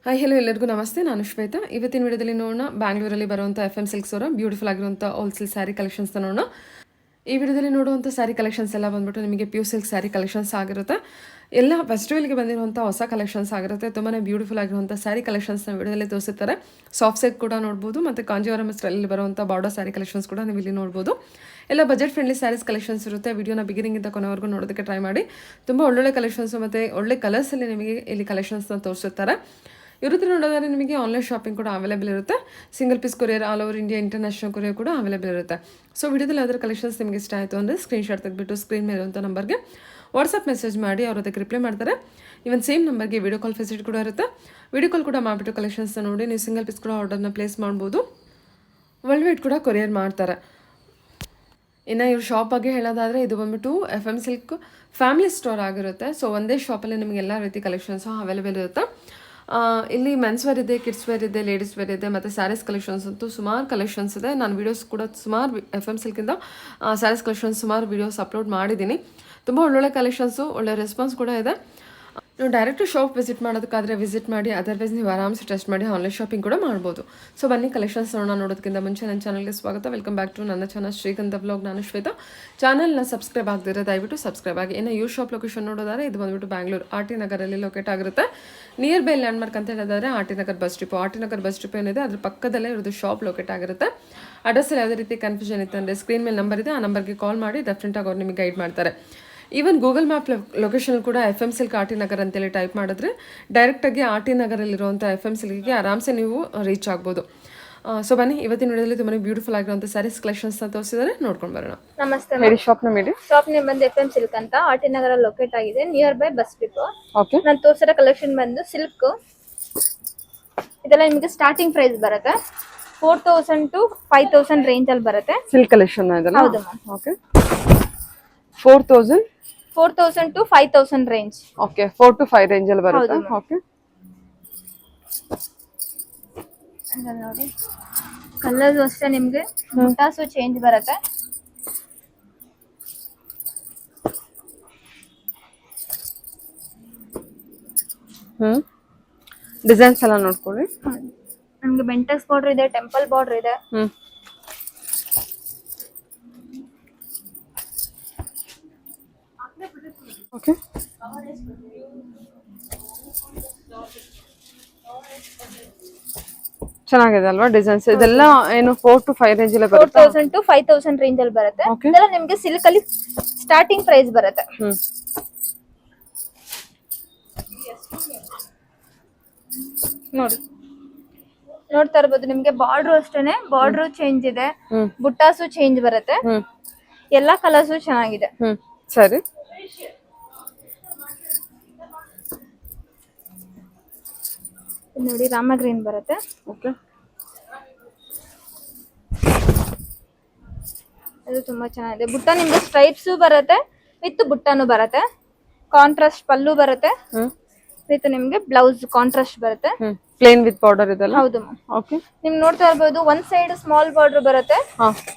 Hi hello ಎಲ್ಲರಿಗೂ ನಮಸ್ತೆ. ನಾನು ಶ್ವೇತಾ. ಇವತ್ತಿನ ವಿಡಿಯೋದಲ್ಲಿ ನೋಡೋಣ ಬ್ಯಾಂಗ್ಳೂರಲ್ಲಿ ಬರುವಂಥ ಎಫ್ ಎಮ್ ಸಿಲ್ಕ್ಸ್ ಅವರ ಬ್ಯೂಟಿಫುಲ್ ಆಗಿರುವಂಥ ಹೋಲ್ಸೇಲ್ ಸ್ಯಾರಿ ಕಲೆಕ್ಷನ್ಸ್ ನೋಡೋಣ. ಈ ವಿಡಿಯೋದಲ್ಲಿ ನೋಡುವಂಥ ಸ್ಯಾರಿ ಕಲೆಕ್ಷನ್ಸ್ ಎಲ್ಲ ಬಂದ್ಬಿಟ್ಟು ನಿಮಗೆ ಪ್ಯೂರ್ ಸಿಲ್ಕ್ ಸ್ಯಾರಿ ಕಲೆಕ್ಷನ್ಸ್ ಆಗಿರುತ್ತೆ. ಎಲ್ಲ ಫೆಸ್ಟಿವಲ್ಗೆ ಬಂದಿರುವಂಥ ಹೊಸ ಕಲೆಕ್ಷನ್ಸ್ ಆಗಿರುತ್ತೆ. ತುಂಬಾ ಬ್ಯೂಟಿಫುಲ್ ಆಗಿರುವಂಥ ಸ್ಯಾರಿ ಕಲೆಕ್ಷನ್ಸ್ನ ವಿಡಿಯೋದಲ್ಲಿ ತೋರಿಸುತ್ತಾರೆ. ಸಾಫ್ಟ್ ಸಿಲ್ಕ್ ಕೂಡ ನೋಡ್ಬೋದು ಮತ್ತು ಕಾಂಜೀವರಂ ಸ್ಟೈಲಲ್ಲಿ ಬರುವಂಥ ಬಾರ್ಡರ್ ಸ್ಯಾರಿ ಕಲೆಕ್ಷನ್ಸ್ ಕೂಡ ನೀವು ಇಲ್ಲಿ ನೋಡ್ಬೋದು. ಎಲ್ಲ ಬಜೆಟ್ ಫ್ರೆಂಡ್ಲಿ ಸ್ಯಾರೀಸ್ ಕಲೆಕ್ಷನ್ಸ್ ಇರುತ್ತೆ. ವಿಡಿಯೋನ ಬಿಗಿನಿಂಗಿಂದ ಕೊನೆವರೆಗೂ ನೋಡೋದಕ್ಕೆ ಟ್ರೈ ಮಾಡಿ. ತುಂಬ ಒಳ್ಳೊಳ್ಳೆ ಕಲೆಕ್ಷನ್ಸು ಮತ್ತು ಒಳ್ಳೆ ಕಲರ್ಸಲ್ಲಿ ನಿಮಗೆ ಇಲ್ಲಿ ಕಲೆಕ್ಷನ್ಸ್ನ ತೋರಿಸುತ್ತಾರೆ. ಇವ್ರ ಹತ್ರ ನೋಡೋದಾದ್ರೆ ನಿಮಗೆ ಆನ್ಲೈನ್ ಶಾಪಿಂಗ್ ಕೂಡ ಅವೈಲೇಬಲ್ ಇರುತ್ತೆ. Single piece courier all over India international courier ಕೂಡ ಅವೈಲೇಬಲ್ ಇರುತ್ತೆ. ಸೊ ವಿಡಿಯೋದಲ್ಲಿ ಅದರ ಕಲೆಕ್ಷನ್ಸ್ ನಿಮಗೆ ಇಷ್ಟ ಆಯಿತು ಅಂದರೆ ಸ್ಕ್ರೀನ್ಶಾಟ್ ತೆಗೆದುಬಿಟ್ಟು ಸ್ಕ್ರೀನ್ ಮೇಲೆ ಇರುವಂಥ ನಂಬರ್ಗೆ ವಾಟ್ಸಪ್ ಮೆಸೇಜ್ ಮಾಡಿ ಅವ್ರ ಅದಕ್ಕೆ ರಿಪ್ಲೈ ಮಾಡ್ತಾರೆ. ಇವನ್ ಸೇಮ್ ನಂಬರ್ಗೆ ವಿಡಿಯೋ ಕಾಲ್ ಫೆಸಿಲಿಟಿ ಕೂಡ ಇರುತ್ತೆ. ವಿಡಿಯೋ ಕಾಲ್ ಕೂಡ ಮಾಡಿಬಿಟ್ಟು ಕಲೆಕ್ಷನ್ಸ್ನ ನೋಡಿ ನೀವು ಸಿಂಗಲ್ ಪೀಸ್ ಕೂಡ ಆರ್ಡರ್ನ ಪ್ಲೇಸ್ ಮಾಡ್ಬೋದು. ವರ್ಲ್ಡ್ ವೈಡ್ ಕೂಡ ಕೊರಿಯರ್ ಮಾಡ್ತಾರೆ. ಇನ್ನು ಇವ್ರ ಶಾಪ್ ಬಗ್ಗೆ ಹೇಳೋದಾದರೆ ಇದು ಬಂದ್ಬಿಟ್ಟು F M silk family store ಆಗಿರುತ್ತೆ. ಸೊ ಒಂದೇ ಶಾಪಲ್ಲಿ ನಿಮಗೆ ಎಲ್ಲ ರೀತಿ ಕಲೆಕ್ಷನ್ಸು ಅವೈಲೇಬಲ್ ಇರುತ್ತೆ. ಇಲ್ಲಿ ಮೆನ್ಸ್ ವೇರ್ ಇದೆ, ಕಿಡ್ಸ್ ವೇರ್ ಇದೆ, ಲೇಡೀಸ್ ವೇರ್ ಇದೆ ಮತ್ತು ಸ್ಯಾರೀಸ್ ಕಲೆಕ್ಷನ್ಸ್ ಅಂತೂ ಸುಮಾರು ಕಲೆಕ್ಷನ್ಸ್ ಇದೆ. ನಾನು ವೀಡಿಯೋಸ್ ಕೂಡ ಸುಮಾರು ಎಫ್ ಎಮ್ ಸಿಲ್ಕಿಂದ ಸ್ಯಾರೀಸ್ ಕಲೆಕ್ಷನ್ಸ್ ಸುಮಾರು ವೀಡಿಯೋಸ್ ಅಪ್ಲೋಡ್ ಮಾಡಿದ್ದೀನಿ. ತುಂಬ ಒಳ್ಳೊಳ್ಳೆ ಕಲೆಕ್ಷನ್ಸು, ಒಳ್ಳೆ ರೆಸ್ಪಾನ್ಸ್ ಕೂಡ ಇದೆ. ನೀವು ಡೈರೆಕ್ಟ್ ಶಾಪ್ ವಿಸಿಟ್ ಮಾಡೋದಕ್ಕಾದರೆ ವಿಸಿಟ್ ಮಾಡಿ, ಅದರ್ವೈಸ್ ನೀವು ಆರಾಮ್ಸೆ ಟೆಸ್ಟ್ ಮಾಡಿ ಆನ್ಲೈನ್ ಶಾಪಿಂಗ್ ಕೂಡ ಮಾಡ್ಬೋದು. ಸೊ ಬನ್ನಿ ಕಲೆಕ್ಷನ್ಸ್ ನೋಡೋದಕ್ಕಿಂತ ಮುಂಚೆ ನನ್ನ ಚಾನಲ್ಗೆ ಸ್ವಾಗತ. ವೆಲ್ಕಮ್ ಬ್ಯಾಕ್ ಟು ನನ್ನ ಚಾನಲ್ ಶ್ರೀಗಂಧ ಬ್ಲಾಗ್. ನಾನು ಶ್ವೇತಾ. ಚಾನಲ್ನ ಸಬ್ಸ್ಕ್ರೈಬ್ ಆಗದಿರೋ ದಯವಿಟ್ಟು ಸಬ್ಸ್ಕ್ರೈಬ್ ಆಗಿ. ಇನ್ನು ಇವ್ರ ಶಾಪ್ ಲೊಕೇಶನ್ ನೋಡೋದಾದ್ರೆ ಇದು ಬಂದ್ಬಿಟ್ಟು ಬ್ಯಾಂಗ್ಳೂರು ಆರ್ ಟಿ ನಗರಲ್ಲಿ ಲೊಕೇಟ್ ಆಗಿರುತ್ತೆ. ನಿಯರ್ ಬೈ ಲ್ಯಾಂಡ್ಮಾರ್ಕ್ ಅಂತ ಹೇಳಿದ್ರೆ R T Nagar bus depot. R T Nagar bus depot ಏನಿದೆ ಅದ್ರ ಪಕ್ಕದಲ್ಲೇ ಇರೋದು ಶಾಪ್ ಲೊಕೇಟ್ ಆಗಿರುತ್ತೆ. ಅಡ್ರೆಸ್ಸಲ್ಲಿ ಯಾವುದೇ ರೀತಿ ಕನ್ಫ್ಯೂಷನ್ ಇತ್ತು ಅಂದರೆ ಸ್ಕ್ರೀನ್ ಮೇಲೆ ನಂಬರ್ ಇದೆ, ಆ ನಂಬರ್ಗೆ ಕಾಲ್ ಮಾಡಿ ಡೆಫಿನೆಟಾಗಿ ಅವ್ರು ನಿಮಗೆ ಗೈಡ್ ಮಾಡ್ತಾರೆ. ಈವನ್ ಗೂಗಲ್ ಮ್ಯಾಪ್ ಲೊಕೇಶನ್ ಕೂಡ F M silk R T Nagar ಅಂತೇಳಿ ಟೈಪ್ ಮಾಡಿದ್ರೆ ಡೈರೆಕ್ಟಾಗಿ ಆರ್ ಟಿ ನಗರಲ್ಲಿರುವಂಥ ಎಫ್ ಎಮ್ ಸಿಲ್ಕಿಗೆ ಆರಾಮ್ಸೆ ನೀವು ರೀಚ್ ಆಗ್ಬೋದು. ಸೊ ಬನ್ನಿ ಇವತ್ತಿನ ವಿಡಿಯೋದಲ್ಲಿ ತುಂಬಾ ಬ್ಯೂಟಿಫುಲ್ ಆಗಿರುವಂಥ ಸ್ಯಾರೀಸ್ ಕಲೆಕ್ಷನ್ಸ್ನ ತೋರಿಸಿದರೆ ನೋಡ್ಕೊಂಡು ಬರೋಣ. ನಮಸ್ತೆ. ಹೇಳಿ ಶಾಪ್ ನೇಮ್ ಶಾಪ್ ನೇಮ್ ಬಂದು ಎಫ್ ಎಂ ಸಿಲ್ಕ್ ಅಂತ ಆರ್ ಟಿ ನಗರ ಲೊಕೇಟ್ ಆಗಿದೆ, near by bus depot. Okay. ನಾನು ತೋರಿಸಿರೋ ಕಲೆಕ್ಷನ್ ಬಂದು ಸಿಲ್ಕ್. ಇದೆಲ್ಲ ನಿಮಗೆ ಸ್ಟಾರ್ಟಿಂಗ್ ಪ್ರೈಸ್ ಬರುತ್ತೆ 4000 to 5000 ರೇಂಜ್ ಅಲ್ಲಿ ಬರುತ್ತೆ. ಸಿಲ್ಕ್ ಕಲೆಕ್ಷನ್ ಇದೆಲ್ಲ. ಹೌದು ma'am. Okay. 4000 to 5000 range. Okay. 4 to 5 range ಅಲ್ಲಿ ಬರುತ್ತೆ. ಓಕೆ. ನೋಡಿ ಕಲರ್ಸ್ ಅಷ್ಟೇ ನಿಮಗೆ ಬುಟ್ಟಾಸು ಚೇಂಜ್ ಬರುತ್ತೆ. ಡಿಸೈನ್ಸ್ ಎಲ್ಲ ನೋಡ್ಕೊಳ್ಳಿ. ನಮಗೆ ಬೆಂಟಕ್ಸ್ ಬಾರ್ಡರ್ ಇದೆ, ಟೆಂಪಲ್ ಬಾರ್ಡರ್ ಇದೆ. ಓಕೆ. ಚೆನ್ನಾಗಿದೆ ಅಲ್ವಾ ಡಿಸೈನ್ಸ್? ಇದೆಲ್ಲ ಏನು 4 to 5 ರೇಂಜ್ ಅಲ್ಲಿ ಬರುತ್ತೆ. 4000 to 5000 ರೇಂಜ್ ಅಲ್ಲಿ ಬರುತ್ತೆ. ಇದೆಲ್ಲ ನಿಮಗೆ ಸಿಲ್ಕ್ ಅಲ್ಲಿ ಸ್ಟಾರ್ಟಿಂಗ್ ಪ್ರೈಸ್ ಬರುತ್ತೆ. ನೋಡಿ ನೋಡ್ತಾ ಇರ್ಬೋದು, ನಿಮ್ಗೆ ಬಾರ್ಡರ್ ಅಷ್ಟೇನೆ, ಬಾರ್ಡರ್ ಚೇಂಜ್ ಇದೆ, ಬುಟ್ಟಾಸು ಚೇಂಜ್ ಬರುತ್ತೆ. ಎಲ್ಲಾ ಕಲರ್ಸು ಚೆನ್ನಾಗಿದೆ. ಸರಿ. ನೋಡಿ ರಾಮ ಗ್ರೀನ್ ಬರುತ್ತೆ. ಓಕೆ. ಇದು ತುಂಬಾ ಚೆನ್ನಾಗಿದೆ. ಬುಟ್ಟ ನಿಮ್ಗೆ ಸ್ಟ್ರೈಪ್ಸ್ ಬರುತ್ತೆ, ವಿತ್ ಬುಟ್ಟಾನು ಬರುತ್ತೆ. ಕಾಂಟ್ರಾಸ್ಟ್ ಪಲ್ಲು ಬರುತ್ತೆ, ವಿತ್ ನಿಮ್ಗೆ ಬ್ಲೌಸ್ ಕಾಂಟ್ರಾಸ್ಟ್ ಬರುತ್ತೆ. ಪ್ಲೇನ್ ವಿತ್ ಬಾರ್ಡರ್ ಇದೆಲ್ಲ. ಹೌದು. ಓಕೆ. ನಿಮ್ ನೋಡ್ತಾ ಇರ್ಬೋದು, ಒಂದ್ ಸೈಡ್ ಸ್ಮಾಲ್ ಬಾರ್ಡರ್ ಬರುತ್ತೆ,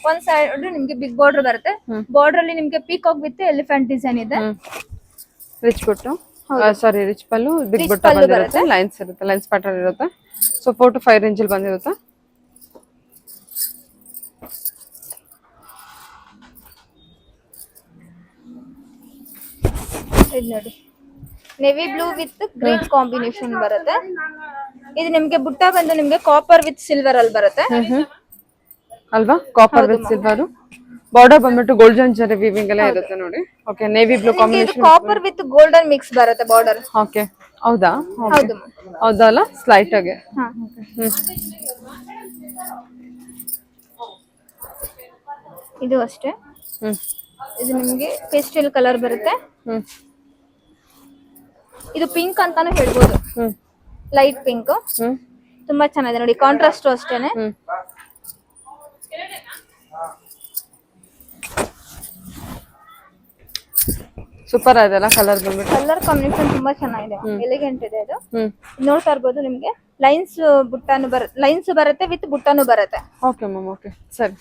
ಒಂದ್ ಸೈಡ್ ನಿಮ್ಗೆ ಬಿಗ್ ಬಾರ್ಡರ್ ಬರುತ್ತೆ. ಬಾರ್ಡರ್ ಅಲ್ಲಿ ನಿಮ್ಗೆ ಪೀಕಾಕ್ ವಿತ್ ಎಲಿಫೆಂಟ್ ಡಿಸೈನ್ ಇದೆ. ರಿಚ್ ಬುಟ್ಟು, ಸಾರಿ ರಿಚ್ ಪಲ್ಲು, ಬಿಗ್ ಬುಟ್ಟ ಬಂದಿರುತ್ತೆ, ಲೈನ್ಸ್ ಇರುತ್ತೆ, ಲೈನ್ಸ್ ಪ್ಯಾಟರ್ನ್ ಇರುತ್ತೆ. ಸೊ 4 to 5 ರೇಂಜ್ ಅಲ್ಲಿ ಬಂದಿರುತ್ತೆ. ಇದು ನೋಡಿ navy blue with green combination ಬರುತ್ತೆ. ಇದು ನಿಮ್ಗೆ ಬುಟ್ಟ ಬಂದು ನಿಮ್ಗೆ ಕಾಪರ್ ವಿತ್ ಸಿಲ್ವರ್ ಅಲ್ಲಿ ಬರುತ್ತೆ ಅಲ್ವಾ? Copper with silver. ಬಾರ್ಡರ್ ಬಂದ್ಬಿಟ್ಟು ಗೋಲ್ಡನ್ ಜರಿ ವೀವಿಂಗ್ ಎಲ್ಲ ಇರುತ್ತೆ ನೋಡಿ. Okay. Navy blue combination. Copper with golden mix ಬರುತ್ತೆ ಬಾರ್ಡರ್. ಓಕೆ. ಹೌದಾ? ಹೌದು. ಹೌದಲ್ಲ? ಸ್ಲೈಟ್ ಆಗಿ. ಇದು ಅಷ್ಟೇ. ಇದು ನಿಮ್ಗೆ ಪೇಸ್ಟಲ್ ಕಲರ್ ಬರುತ್ತೆ. ಇದು ಪಿಂಕ್ ಅಂತಾನು ಹೇಳ್ಬೋದು, ಲೈಟ್ ಪಿಂಕ್. ತುಂಬಾ ಚೆನ್ನಾಗಿದೆ ನೋಡಿ, ಕಾಂಟ್ರಾಸ್ಟ್ ಅಷ್ಟೇನೆ. ಸೂಪರ್ ಅದೆಲ್ಲ ಕಲರ್ ಬಂದ್ಬಿಟ್ಟು. ಕಲರ್ ಕಾಂಬಿನೇಷನ್ ತುಂಬಾ ಚೆನ್ನಾಗಿದೆ, ಎಲಿಗೆಂಟ್ ಇದೆ ಇದು. ನೋಡ್ತಾ ಇರ್ಬೋದು, ನಿಮ್ಗೆ ಲೈನ್ಸ್ ಬುಟ್ಟಾನು ಬರುತ್ತೆ, ಲೈನ್ಸ್ ಬರುತ್ತೆ ವಿತ್ ಬುಟ್ಟಾನು ಬರುತ್ತೆ. Okay ma'am. ಓಕೆ. ಸರಿ.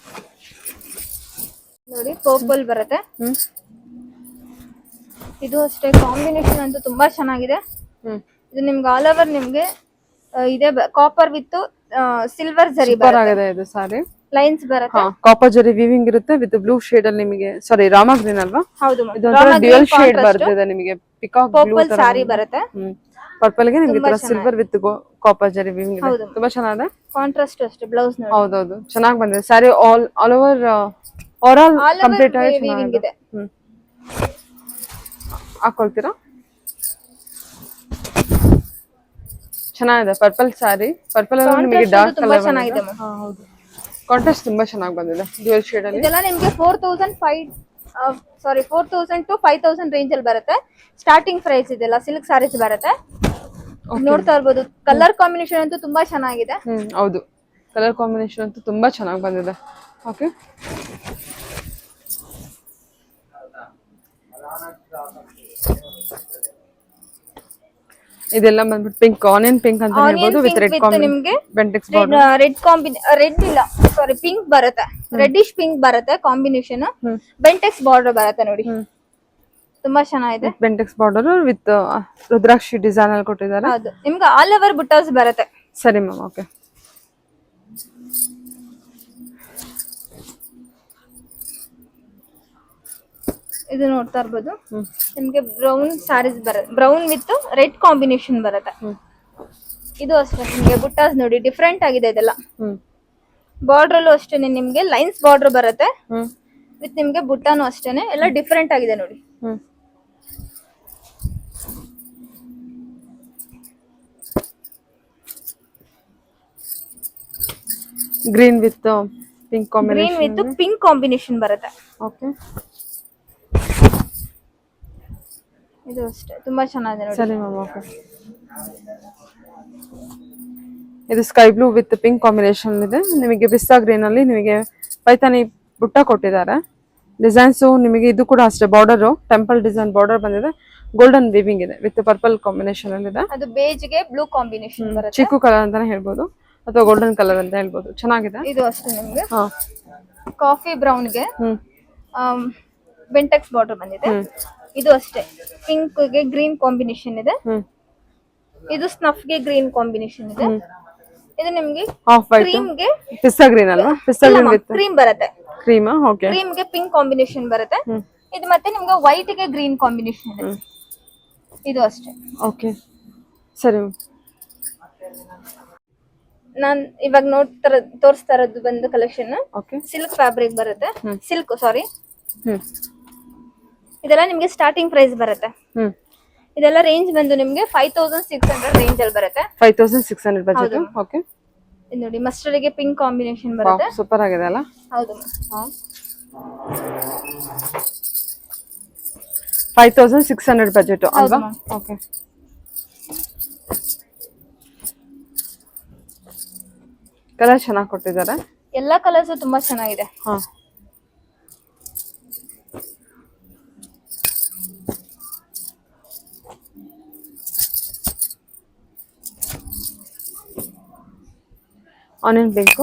ನೋಡಿ ಪರ್ಪಲ್ ಬರುತ್ತೆ. ಇದು ಅಷ್ಟೇ, ಕಾಂಬಿನೇಷನ್ ಅಂತೂ ತುಂಬಾ ಚೆನ್ನಾಗಿದೆ. ಇದು ನಿಮ್ಗೆ ಆಲ್ ಓವರ್ ನಿಮ್ಗೆ ಇದೆ ಕಾಪರ್ ವಿತ್ ಸಿಲ್ವರ್ ಜರಿ ಸೂಪರ್ ಆಗಿದೆ ಇದು ಸಾರಿ. ಲೈನ್ಸ್ ಬರುತ್ತೆ. ಹಾ ಕಾಪರ್ ಜರಿ ವೀವಿಂಗ್ ಇರುತ್ತೆ ವಿತ್ ಬ್ಲೂ ಶೇಡ್ ಅಲ್ಲಿ ನಿಮಗೆ ಸಾರಿ ರಾಮಾ ಗ್ರೀನ್ ಅಲ್ವಾ? ಹೌದು ಇದೊಂಥರ ಡ್ಯುಯಲ್ ಶೇಡ್ ಬರ್ತದೆ ನಿಮಗೆ ಪಿಕಾಕ್ ಬ್ಲೂ ಪರ್ಪಲ್ ತರ. ಸಾರಿ ಬರುತ್ತೆ. ಪರ್ಪಲ್ ಗೆ ನಿಮಗೆ ತರ ಸಿಲ್ವರ್ ವಿತ್ ಕಾಪರ್ ಜರಿ ವೀವಿಂಗ್ ಇದೆ. ತುಂಬಾ ಚೆನ್ನಾಗಿದೆ. ಕಾಂಟ್ರಾಸ್ಟ್ ಅಷ್ಟೇ ಬ್ಲೌಸ್ ನೋಡಿ. ಹೌದೌದು ಚೆನ್ನಾಗಿ ಬಂದಿದೆ ಸಾರಿ. ಆಲ್ ಓವರ್ ಕಂಪ್ಲೀಟ್ ಆಗಿ ವೀವಿಂಗ್ ಇದೆ. ಹಾಕೊಳ್ತೀರಾ? ಚೆನ್ನಾಗಿದೆ ಪರ್ಪಲ್ ಸಾರಿ. ಪರ್ಪಲ್ ಅಲ್ಲಿ ನಿಮಗೆ ಡಾರ್ಕ್ ಕಲರ್ ಚೆನ್ನಾಗಿದೆ. ಹೌದು ಕಾಂಟ್ರಾಸ್ಟ್ ತುಂಬಾ ಚೆನ್ನಾಗಿ ಬಂದಿದೆ ಡ್ಯುಯಲ್ ಶೇಡ್ ಅಲ್ಲಿ. ಇದೆಲ್ಲ ನಿಮಗೆ 4000 to 5000 ರೇಂಜ್ ಅಲ್ಲಿ ಬರುತ್ತೆ. ಸ್ಟಾರ್ಟಿಂಗ್ ಪ್ರೈಸ್ ಇದೆಲ್ಲ ಸಿಲ್ಕ್ ಸಾರೀಸ್ ಬರುತ್ತೆ. ನೋಡ್ತಾ ಇರ್ಬೋದು ಕಲರ್ ಕಾಂಬಿನೇಷನ್ ಅಂತೂ ತುಂಬಾ ಚೆನ್ನಾಗಿದೆ. ಹೌದು ಕಲರ್ ಕಾಂಬಿನೇಷನ್ ಅಂತೂ ತುಂಬಾ ಚೆನ್ನಾಗಿ ಬಂದಿದೆ. ಓಕೆ ಇದೆಲ್ಲ ಬಂದ್ಬಿಟ್ಟು ಪಿಂಕ್ ಆನಿಯನ್ ಪಿಂಕ್ ಅಂತ ಹೇಳ್ಬೋದು ವಿತ್ ರೆಡ್ ನಿಮಗೆ ಬೆಂಟೆಕ್ಸ್ ರೆಡ್ ಇಲ್ಲ ಸಾರಿ ಪಿಂಕ್ ಬರುತ್ತೆ. ರೆಡ್ಡಿಶ್ ಪಿಂಕ್ ಬರುತ್ತೆ ಕಾಂಬಿನೇಷನ್. ಬೆಂಟೆಕ್ಸ್ ಬಾರ್ಡರ್ ಬರುತ್ತೆ ನೋಡಿ. ತುಂಬಾ ಚೆನ್ನಾಗಿದೆ. Bentex border with Rudrakshi design ಅಲ್ಲಿ ಕೊಟ್ಟಿದ್ದಾರೆ. ಹೌದು ನಿಮ್ಗೆ ಆಲ್ ಓವರ್ ಬುಟ್ಟಾಸ್ ಬರುತ್ತೆ. ಸರಿ ಮ್ಯಾಮ್ ಓಕೆ. ಇದು ನೋಡ್ತಾ ಇರ್ಬೋದು ನಿಮ್ಗೆ ಬ್ರೌನ್ ಸಾರೀಸ್ ಬರುತ್ತೆ. ಬ್ರೌನ್ ವಿತ್ ರೆಡ್ ಕಾಂಬಿನೇಷನ್ ಬರುತ್ತೆ. ಇದು ಅಷ್ಟೇ ನಿಮ್ಗೆ ಬುಟ್ಟಾಸ್ ನೋಡಿ ಡಿಫ್ರೆಂಟ್ ಆಗಿದೆ ಇದೆಲ್ಲ. ಬಾರ್ಡರ್ ಅಲ್ಲೂ ಅಷ್ಟೇನೆ ನಿಮ್ಗೆ ಲೈನ್ಸ್ ಬಾರ್ಡರ್ ಬರುತ್ತೆ ವಿತ್ ನಿಮ್ಗೆ ಬುಟ್ಟಾನು ಅಷ್ಟೇನೆ ಎಲ್ಲ ಡಿಫ್ರೆಂಟ್ ಆಗಿದೆ ನೋಡಿ. Green with pink combination. Green with pink combination ಬರುತ್ತೆ. ಓಕೆ ಇದು ಅಷ್ಟೇ ತುಂಬಾ ಚೆನ್ನಾಗಿದೆ ನೋಡಿ. ಸರಿ ಮ್ಯಾಮ್ ಓಕೆ. ಇದು sky blue with pink combination ಇದೆ. ನಿಮಗೆ ಪಿಸ್ತಾ ಗ್ರೀನ್ ಅಲ್ಲಿ ನಿಮಗೆ ಪೈತಾನಿ ಬುಟ್ಟ ಕೊಟ್ಟಿದ್ದಾರೆ. ಡಿಸೈನ್ಸ್ ನಿಮಗೆ ಇದು ಕೂಡ ಅಷ್ಟೇ ಬಾರ್ಡರ್ ಟೆಂಪಲ್ ಡಿಸೈನ್ ಬಾರ್ಡರ್ ಬಂದಿದೆ. ಗೋಲ್ಡನ್ ವೀವಿಂಗ್ ಇದೆ ವಿತ್ ಪರ್ಪಲ್ ಕಾಂಬಿನೇಷನ್ ಅಲ್ಲಿ ಇದೆ. ಅದು ಬೇಜ್ ಗೆ ಬ್ಲೂ ಕಾಂಬಿನೇಷನ್ ಬರುತ್ತೆ. ಚಿಕ್ಕು ಕಲರ್ ಅಂತಾನೆ ಹೇಳ್ಬೋದು ಅಥವಾ ಗೋಲ್ಡನ್ ಕಲರ್ ಅಂತ ಹೇಳ್ಬೋದು. ಚೆನ್ನಾಗಿದೆ. ಇದು ಅಷ್ಟೇ ನಿಮಗೆ ಕಾಫಿ ಬ್ರೌನ್ ಗೆ ಬೆಂಟೆಕ್ಸ್ ಬಾರ್ಡರ್ ಬಂದಿದೆ. ಇದು ಅಷ್ಟೇ ಪಿಂಕ್ ಗೆ ಗ್ರೀನ್ ಕಾಂಬಿನೇಷನ್ ಇದೆ. ಇದು ಸ್ನಫ್ ಗೆ ಗ್ರೀನ್ ಕಾಂಬಿನೇಷನ್ ಇದೆ. ಇದು ನಿಮ್ಗೆ ಕ್ರೀಮ್ ಗೆ ಪಿಸ್ತಾ ಗ್ರೀನ್ ಅಲ್ವಾ? ಪಿಸ್ತಾ ಗ್ರೀನ್ ವಿತ್ ಕ್ರೀಮ್ ಬರುತ್ತೆ. Cream okay. ಕ್ರೀಮ್ ಗೆ ಪಿಂಕ್ ಕಾಂಬಿನೇಷನ್ ಬರುತ್ತೆ. ಇದು ಮತ್ತೆ ನಿಮ್ಗೆ ವೈಟ್ ಗೆ ಗ್ರೀನ್ ಕಾಂಬಿನೇಷನ್ ಇದೆ. ಇದು ಅಷ್ಟೇ ಓಕೆ ಸರಿ. ನಾನ್ ಇವಾಗ ತೋರಿಸ್ತಾ ಇರೋದು ಬಂದು ಕಲೆಕ್ಷನ್ ಸಿಲ್ಕ್ ಫ್ಯಾಬ್ರಿಕ್ ಬರುತ್ತೆ. ಸಿಲ್ಕ್ ಸಾರಿ ಇದೆಲ್ಲ ನಿಮ್ಗೆ ಸ್ಟಾರ್ಟಿಂಗ್ ಪ್ರೈಸ್ ಬರುತ್ತೆ. ಇದೆಲ್ಲ ರೇಂಜ್ ಬಂದು ನಿಮ್ಗೆ 5600 ರೇಂಜ್ ಅಲ್ಲಿ ಬರುತ್ತೆ. 5600 ಬಜೆಟ್. ಓಕೆ ಇದು ನೋಡಿ ಮಸ್ಟರ್ಡ್ ಗೆ ಪಿಂಕ್ ಕಾಂಬಿನೇಷನ್ ಬರುತ್ತೆ. ಸೂಪರ್ ಆಗಿದೆ ಅಲ್ಲ? ಹೌದು 5600 ಬಜೆಟ್ ಅಲ್ವಾ? ಓಕೆ ಕಲರ್ ಚೆನ್ನಾಗಿ ಕೊಟ್ಟಿದ್ದಾರೆ. ಎಲ್ಲಾ ಕಲರ್ಸ್ ತುಂಬಾ ಚೆನ್ನಾಗಿದೆ. ಆನಿಯನ್ ಪಿಂಕ್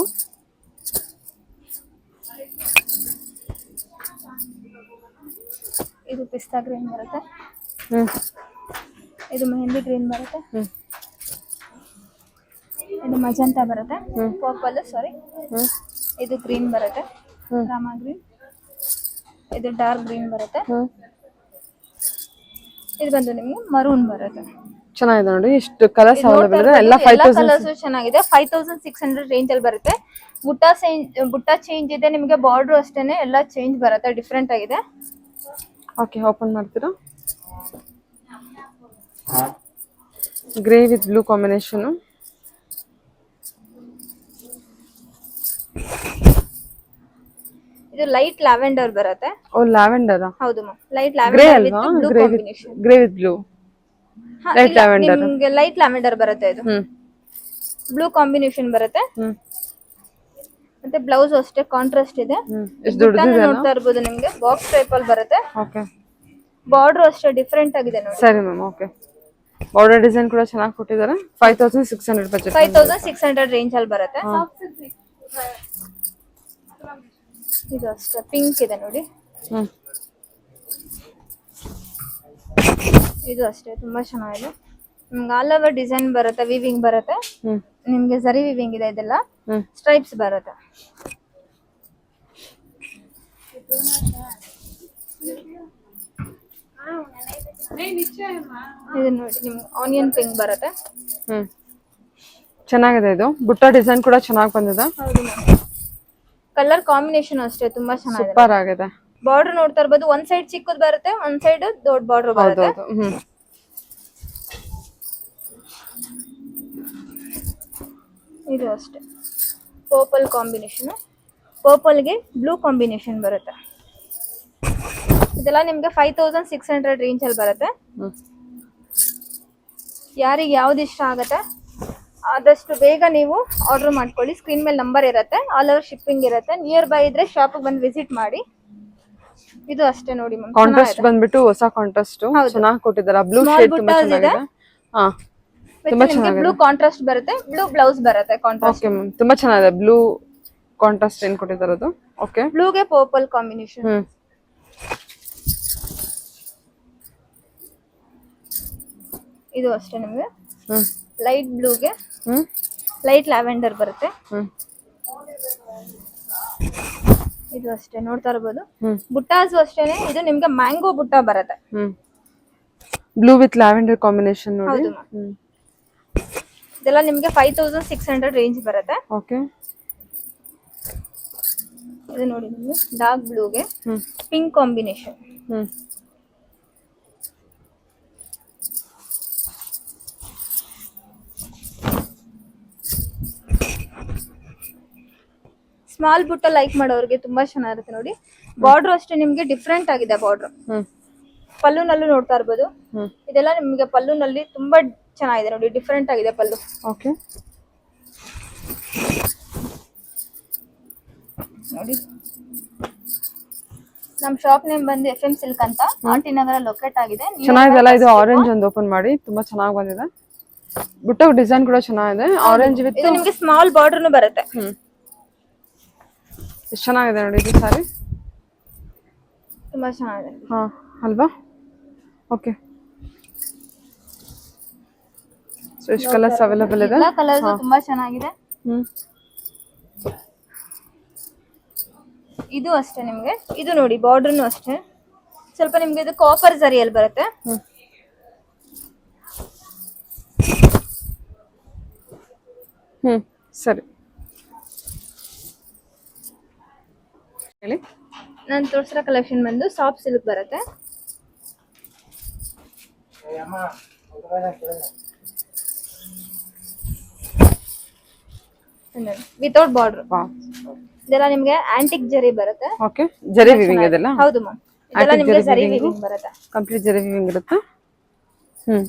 ಇದು ಪಿಸ್ತಾ ಗ್ರೀನ್ ಬರುತ್ತೆ. ಇದು ಮೆಹಂದಿ ಗ್ರೀನ್ ಬರುತ್ತೆ. ಇದು ಮಜಂತಾ ಬರುತ್ತೆ. ಪರ್ಪಲ್ ಸಾರಿ ಇದು ಗ್ರೀನ್ ಬರುತ್ತೆ. ರಾಮಾ ಗ್ರೀನ್. ಇದು ಡಾರ್ಕ್ ಗ್ರೀನ್ ಬರುತ್ತೆ. ಇದು ಬಂದು ನಿಮ್ಗೆ ಮರೂನ್ ಬರುತ್ತೆ. ಚೆನ್ನಾಗಿದೆ ನೋಡಿ. ಎಷ್ಟು ಕಲರ್ಸ್ ಅವೈಲೇಬಲ್ ಇದೆ. ಎಲ್ಲ 5000 ಕಲರ್ಸ್ ಚೆನ್ನಾಗಿದೆ. 5600 ರೇಂಜ್ ಅಲ್ಲಿ ಬರುತ್ತೆ. ಬುಟ್ಟ ಚೇಂಜ್ ಇದೆ ನಿಮಗೆ. ಬಾರ್ಡರ್ ಅಷ್ಟೇನೆ ಎಲ್ಲ ಚೇಂಜ್ ಬರುತ್ತೆ. ಡಿಫ್ರೆಂಟ್ ಆಗಿದೆ. ಓಕೆ ಓಪನ್ ಮಾಡ್ತೀರಾ? Grey with blue combination. ಇದು ಲೈಟ್ ಲ್ಯಾವೆಂಡರ್ ಬರುತ್ತೆ. Oh lavender. ಹೌದು ma'am light lavender with blue combination. Grey with blue light lavender. ನಿಮಗೆ ಲೈಟ್ ಲ್ಯಾವೆಂಡರ್ ಬರುತ್ತೆ. ಇದು ಬ್ಲೂ ಕಾಂಬಿನೇಷನ್ ಬರುತ್ತೆ. ಮತ್ತೆ ಬ್ಲೌಸ್ ಅಷ್ಟೇ ಕಾಂಟ್ರಾಸ್ಟ್ ಇದೆ. ನೋಡ್ತಾ ಇರಬಹುದು ನಿಮಗೆ ಬಾಕ್ಸ್ ಟೈಪ್ ಅಲ್ಲಿ ಬರುತ್ತೆ. ಓಕೆ ಬಾರ್ಡರ್ ಅಷ್ಟೇ ಡಿಫರೆಂಟ್ ಆಗಿದೆ ನೋಡಿ. ಸರಿ ಮ್ಯಾಮ್ ಓಕೆ. ಬಾರ್ಡರ್ ಡಿಸೈನ್ ಕೂಡ ಚೆನ್ನಾಗಿ ಕೊಟ್ಟಿದ್ದಾರೆ. 5600 ಬಜೆಟ್. 5600 ರೇಂಜ್ ಅಲ್ಲಿ ಬರುತ್ತೆ. ಇದು ಅಷ್ಟೇ ಪಿಂಕ್ ಇದೆ ನೋಡಿ. ಇದು ಅಷ್ಟೇ ತುಂಬಾ ಚೆನ್ನಾಗಿದೆ. ನಿಮ್ಗೆ ಆಲ್ ಓವರ್ ಡಿಸೈನ್ ಬರುತ್ತೆ, ವಿವಿಂಗ್ ಬರುತ್ತೆ. ಹ್ಮ್ ನಿಮ್ಗೆ ಜರಿ ವಿವಿಂಗ್ ಇದೆ, ಇದೆಲ್ಲ ಹ್ಮ್ ಸ್ಟ್ರೈಪ್ಸ್ ಬರುತ್ತೆ. ಇದು ನೋಡಿ ನಿಮ್ಗೆ ಆನಿಯನ್ ಪಿಂಕ್ ಬರುತ್ತೆ. ಹ್ಮ್ ಚೆನ್ನಾಗಿದೆ. ಇದು ಬುಟ್ಟ ಡಿಸೈನ್ ಕೂಡ ಚೆನ್ನಾಗಿ ಬಂದಿದೆ. ಹೌದು ಕಲರ್ ಕಾಂಬಿನೇಷನ್ ಅಷ್ಟೇ ತುಂಬಾ ಚೆನ್ನಾಗಿದೆ. ಸೂಪರ್ ಆಗಿದೆ. ಬಾರ್ಡರ್ ನೋಡ್ತಾ ಇರ್ಬೋದು, ಒಂದ್ ಸೈಡ್ ಚಿಕ್ಕದ್ ಬರುತ್ತೆ, ಒಂದ್ ಸೈಡ್ ದೊಡ್ಡ ಬಾರ್ಡರ್ ಬರುತ್ತೆ. ಹೌದೌದು. ಹ್ಮ್ ಇದು ಅಷ್ಟೇ ಪರ್ಪಲ್ ಕಾಂಬಿನೇಷನ್, ಪರ್ಪಲ್ಗೆ ಬ್ಲೂ ಕಾಂಬಿನೇಷನ್ ಬರುತ್ತೆ. ಇದೆಲ್ಲ ನಿಮ್ಗೆ 5600 ರೇಂಜ್ ಅಲ್ಲಿ ಬರುತ್ತೆ. ಹ್ಮ್ ಯಾರಿಗೆ ಯಾವ್ದು ಇಷ್ಟ ಆಗತ್ತೆ ಆದಷ್ಟು ಬೇಗ ನೀವು ಆರ್ಡರ್ ಮಾಡ್ಕೊಳ್ಳಿ. ಸ್ಕ್ರೀನ್ ಮೇಲೆ ನಂಬರ್ ಇರುತ್ತೆ, ಆಲ್ ಓವರ್ ಶಿಪ್ಪಿಂಗ್ ಇರುತ್ತೆ. ನಿಯರ್ ಬೈ ಇದ್ರೆ ಶಾಪ್ ಬಂದು ವಿಸಿಟ್ ಮಾಡಿ. ಇದು ಅಷ್ಟೇ ನೋಡಿ ಮ್ಯಾಮ್, ಕಾಂಟ್ರಾಸ್ಟ್ ಬಂದ್ಬಿಟ್ಟು ಹೊಸ ಕಾಂಟ್ರಾಸ್ಟ್ ಚೆನ್ನಾಗಿ ಕೊಟ್ಟಿದ್ದಾರೆ. ಬ್ಲೂ Small ಶೇಡ್ ತುಂಬಾ buttas ಇದೆ. ಚೆನ್ನಾಗಿದೆ. ಹಾ ತುಂಬಾ ನಿಮ್ಗೆ ಚೆನ್ನಾಗಿದೆ. ಬ್ಲೂ ಕಾಂಟ್ರಾಸ್ಟ್ ಬರುತ್ತೆ, ಬ್ಲೂ ಬ್ಲೌಸ್ ಬರುತ್ತೆ ಕಾಂಟ್ರಾಸ್ಟ್. ಓಕೆ ಮ್ಯಾಮ್, ತುಂಬಾ ಚೆನ್ನಾಗಿದೆ. ಬ್ಲೂ ಕಾಂಟ್ರಾಸ್ಟ್ ಏನ್ ಕೊಟ್ಟಿದ್ದಾರೆ ಅದು. ಓಕೆ ಬ್ಲೂಗೆ ಪರ್ಪಲ್ ಕಾಂಬಿನೇಷನ್. ಹ್ಮ್ ಇದು ಅಷ್ಟೇ ನಿಮ್ಗೆ ಹ್ಮ್ ಲೈಟ್ ಬ್ಲೂಗೆ ಹ್ಮ್ ಲೈಟ್ ಲ್ಯಾವೆಂಡರ್ ಬರುತ್ತೆ. ಹ್ಮ್ ಇದು ಅಷ್ಟೇ ನೋಡ್ತಾ ಇರ್ಬೋದು. ಹ್ಮ್ ಬುಟ್ಟಾಸು ಅಷ್ಟೇನೆ. ಇದು ನಿಮ್ಗೆ ಮ್ಯಾಂಗೋ ಬುಟ್ಟ ಬರುತ್ತೆ. ಹ್ಮ್ ಬ್ಲೂ ವಿತ್ ಲ್ಯಾವೆಂಡರ್ ಕಾಂಬಿನೇಷನ್ ನೋಡಿ. ಹೌದು ಮ್ಯಾಮ್. ಹ್ಮ್ ಇದೆಲ್ಲ ನಿಮ್ಗೆ 5600 ರೇಂಜ್ ಬರುತ್ತೆ. ಓಕೆ ಇದು ನೋಡಿ ನಿಮ್ಗೆ ಡಾರ್ಕ್ ಬ್ಲೂಗೆ ಹ್ಮ್ ಪಿಂಕ್ ಕಾಂಬಿನೇಷನ್. ಹ್ಮ್ ಸ್ಮಾಲ್ ಬುಟ್ಟ ಲೈಕ್ ಮಾಡೋರಿಗೆ ತುಂಬಾ ಚೆನ್ನಾಗಿರುತ್ತೆ ನೋಡಿ. ಬಾರ್ಡರ್ ಅಷ್ಟೇ ನಿಮ್ಗೆ ಡಿಫ್ರೆಂಟ್ ಆಗಿದೆ ಬಾರ್ಡರ್. ಹ್ಮ್ ಪಲ್ಲುನಲ್ಲೂ ನೋಡ್ತಾ ಇರ್ಬೋದು. ಹ್ಮ್ ಇದೆಲ್ಲ ನಿಮ್ಗೆ ಪಲ್ಲುನಲ್ಲಿ ತುಂಬಾ ಚೆನ್ನಾಗಿದೆ ನೋಡಿ, ಡಿಫ್ರೆಂಟ್ ಆಗಿದೆ ಪಲ್ಲು. ಓಕೆ ನೋಡಿ ನಮ್ ಶಾಪ್ ನೇಮ್ ಬಂದು FM ಸಿಲ್ಕ್ ಅಂತ, ಆಂಟಿ ನಗರ ಲೊಕೇಟ್ ಆಗಿದೆ. ಚೆನ್ನಾಗಿದೆಲ್ಲ. ಇದು ಆರೆಂಜ್ ಒಂದು ಓಪನ್ ಮಾಡಿ, ತುಂಬಾ ಚೆನ್ನಾಗಿ ಬಂದಿದೆ. ಬುಟ್ಟ ಡಿಸೈನ್ ಕೂಡ ಚೆನ್ನಾಗಿದೆ. ಆರೆಂಜ್ ವಿತ್ ಇದು ನಿಮ್ಗೆ ಸ್ಮಾಲ್ ಬಾರ್ಡರ್ನು ಬರುತ್ತೆ. ಹ್ಮ್ ಎಷ್ಟು ಚೆನ್ನಾಗಿದೆ ನೋಡಿ ಇದು ಸಾರಿ. ತುಂಬಾ ಚೆನ್ನಾಗಿದೆ. ಹಾ ಅಲ್ವಾ. ಓಕೆ ಸೊ ಎಷ್ಟು ಕಲರ್ಸ್ ಅವೈಲೇಬಲ್ ಇದೆ. ಎಲ್ಲ ಕಲರ್ಸ್ ತುಂಬಾ ಚೆನ್ನಾಗಿದೆ. ಹ್ಮ್ ಇದು ಅಷ್ಟೇ ನಿಮ್ಗೆ. ಇದು ನೋಡಿ ಬಾರ್ಡರ್ನು ಅಷ್ಟೇ ಸ್ವಲ್ಪ ನಿಮ್ಗೆ ಇದು ಕಾಪರ್ ಜರಿಯಲ್ಲಿ ಬರುತ್ತೆ. ಹ್ಮ್ ಹ್ಮ್ ಸರಿ ಹೇಳಿ. ನಾನು ತೋರಿಸಿರೋ ಕಲೆಕ್ಷನ್ ಬಂದು ಸಾಫ್ಟ್ ಸಿಲ್ಕ್ ಬರುತ್ತೆ. Without border. ವಾವ್ ಇದೆಲ್ಲ ನಿಮ್ಗೆ ಆಂಟಿಕ್ ಜರಿ ಬರುತ್ತೆ. ಓಕೆ ಜರಿ ವಿವಿಂಗ್ ಇದೆಲ್ಲ. ಹೌದು ಮ್ಯಾಮ್, ಇದೆಲ್ಲ Antique ನಿಮ್ಗೆ ಜರಿ ಜರಿ weaving. ವಿವಿಂಗ್ ಬರುತ್ತೆ. ಕಂಪ್ಲೀಟ್ ಜರಿ ವಿವಿಂಗ್ ಇರುತ್ತೆ. ಹ್ಮ್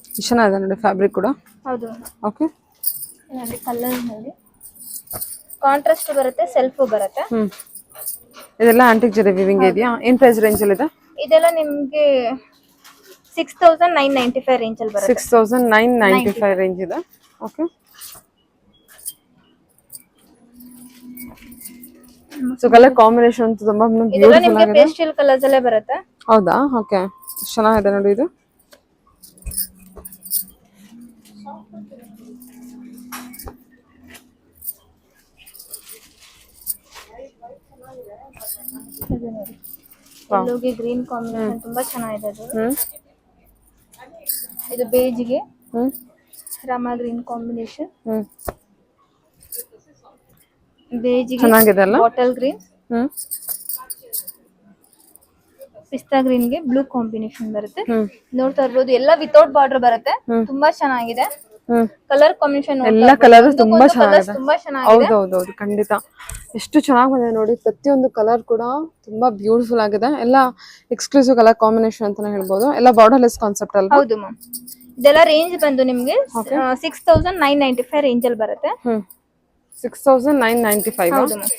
ಎಷ್ಟು ಚೆನ್ನಾಗಿದೆ ನೋಡಿ ಫ್ಯಾಬ್ರಿಕ್ ಕೂಡ. ಹೌದು ಓಕೆ ನೋಡಿ ಕಲರ್ ನೋಡಿ ಕಾಂಟ್ರಾಸ್ಟ್ ಬರುತ್ತೆ, ಸೆಲ್ಫ್ ಬರುತ್ತೆ. ಹ್ಮ್ ಇದೆಲ್ಲ ಆಂಟಿಕ್ ಜರಿ ವಿವಿಂಗ್ ಇದೆಯಾ? ಏನ್ ಪ್ರೈಸ್ ರೇಂಜ್ ಅಲ್ಲಿ ಇದೆ? ಇದೆಲ್ಲ ನಿಮ್ಗೆ 6995 ರೇಂಜ್ ಅಲ್ಲಿ ಬರುತ್ತೆ. 6995 ರೇಂಜ್ ಇದೆ. ಓಕೆ ಸೊ ಕಲರ್ ಕಾಂಬಿನೇಷನ್ ತುಂಬಾ ಇದೆಲ್ಲ ಬ್ಯೂಟಿಫುಲ್ ನಿಮ್ಗೆ ಆಗಿದೆ. ಪೇಸ್ಟಲ್ ಕಲರ್ಸ್ ಅಲ್ಲೇ ಬರುತ್ತೆ. ಹೌದಾ? ಓಕೆ ಚೆನ್ನಾಗಿದೆ ನೋಡಿ ಇದು. ಇದು ನೋಡಿ ಯೆಲ್ಲೋಗೆ ಗ್ರೀನ್ ಕಾಂಬಿನೇಷನ್ ತುಂಬಾ ಚೆನ್ನಾಗಿದೆ ಅದು. ಹ್ಮ್ ಇದು ಬೇಜ್ಗೆ ಹ್ಮ್ ರಾಮ ಗ್ರೀನ್ ಕಾಂಬಿನೇಷನ್, ಹ್ಮ್ ಬೇಜ್ಗೆ ಚೆನ್ನಾಗಿದೆ ಅಲ್ಲ? ಬಾಟಲ್ ಗ್ರೀನ್, ಹ್ಮ್ ಪಿಸ್ತಾ ಗ್ರೀನ್ಗೆ ಬ್ಲೂ ಕಾಂಬಿನೇಷನ್ ಬರುತ್ತೆ. ಹ್ಮ್ ನೋಡ್ತಾ ಇರ್ಬೋದು ಎಲ್ಲ ವಿತೌಟ್ ಬಾರ್ಡರ್ ಬರುತ್ತೆ. ಹ್ಮ್. ತುಂಬಾ ಚೆನ್ನಾಗಿದೆ ಹ್ಮ್ ಕಲರ್ ಕಾಂಬಿನೇಷನ್. ಎಲ್ಲ ಕಲರ್ ತುಂಬಾ ಚೆನ್ನಾಗಿದೆ. ತುಂಬಾ ಚೆನ್ನಾಗಿದೆ. ಹೌದೌದೌದು ಖಂಡಿತ. ಎಷ್ಟು ಚೆನ್ನಾಗಿ ಬಂದಿದೆ ನೋಡಿ. ಪ್ರತಿಯೊಂದು ಕಲರ್ ಕೂಡ ತುಂಬಾ ಬ್ಯೂಟಿಫುಲ್ ಆಗಿದೆ. ಎಲ್ಲ ಎಕ್ಸ್ಕ್ಲೂಸಿವ್ ಕಲರ್ ಕಾಂಬಿನೇಷನ್ ಅಂತಾನೆ ಹೇಳ್ಬೋದು. ಎಲ್ಲ ಬಾರ್ಡರ್ಲೆಸ್ ಕಾನ್ಸೆಪ್ಟ್ ಅಲ್ವಾ? ಹೌದು ಮ್ಯಾಮ್. ಇದೆಲ್ಲ ರೇಂಜ್ ಬಂದು ನಿಮ್ಗೆ 6995 ರೇಂಜ್ ಅಲ್ಲಿ ಬರುತ್ತೆ. ಹ್ಮ್ 6995. ಹೌದು ಮ್ಯಾಮ್.